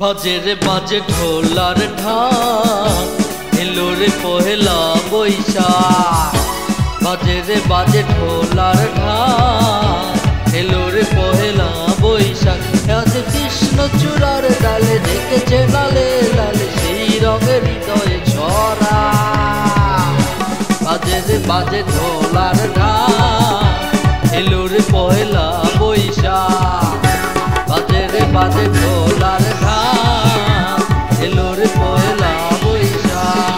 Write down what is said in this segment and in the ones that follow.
বাজে রে বাজে ঢোলার ঢাক, এলো রে পহেলা বৈশাখ। বাজে রে বাজে ঢোলার ঢাক, এলো রে পহেলা বৈশাখ। আজ কৃষ্ণচূড়ার ডালে ঢেকেছে লালে লালে সেই রঙের হৃদয়ে ছড়া। বাজে রে বাজে ঢোলার ঢাক, এলো রে পহেলা বৈশাখ। বাজে রে বাজে ঢোলার ঢাক, এলো রে পহেলা বৈশাখ।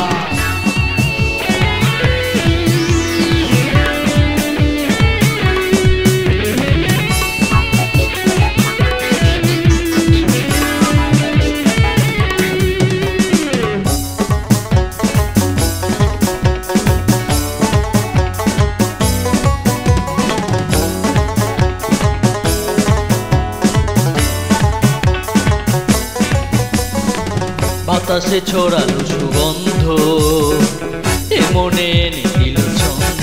বাতাসে ছড়ালো সুগন্ধ, এ মনে নিখিল ছন্দ।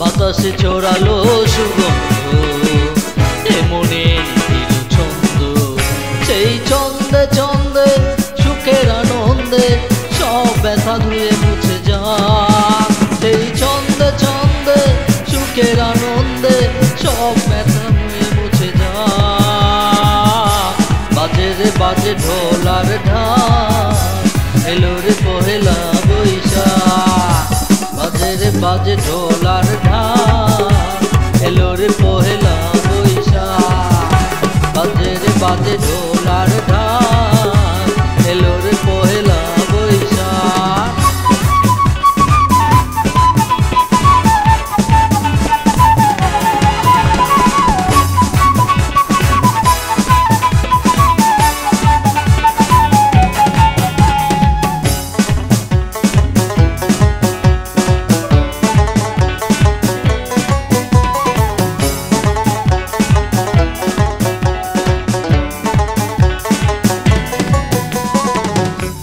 বাতাসে ছড়ালো সুগন্ধ, এ মনে নিখিল ছন্দ। সেই ছন্দে ছন্দে সুখের আনন্দে সব ব্যথা ধুয়ে মুছে যাক। সেই ছন্দে ছন্দে সুখের আনন্দে সব ব্যথা ধুয়ে মুছে যাক। বাজে রে বাজে ঢোলার ঢাক, এলো রে পহেলা বৈশাখ। বাজে রে বাজে ঢোলার ঢাক, এলো রে পহেলা বৈশাখ। বাজে রে বাজে ঢোলার ঢাক, এলো রে পহেলা বৈশাখ।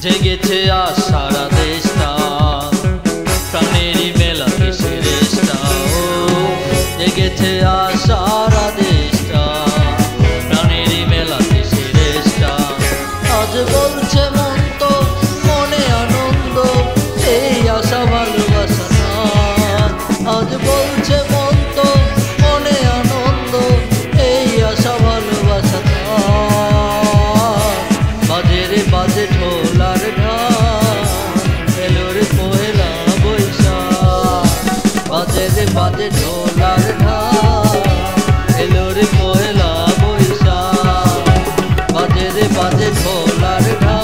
জেগেছে আজ সারা দেশটা, প্রাণেরই মেলা কিসের রেশটা। জেগেছে আজ সারা দেশটা, প্রাণেরই মেলা কিসের রেশটা। আজ বলছে মন তো মনে আনন্দ, এই আশা ভালোবাসা না। আজ বলছে মন তো মনে আনন্দ, এই আশা ভালোবাসা না। বাজে রে বাজে ঢোলার ঢাক, এলো রে পহেলা বৈশাখ। বাজে রে বাজে ঢোলার ঢাক, এলো রে পহেলা বৈশাখ। বাজে রে বাজে ঢোলার ঢাক।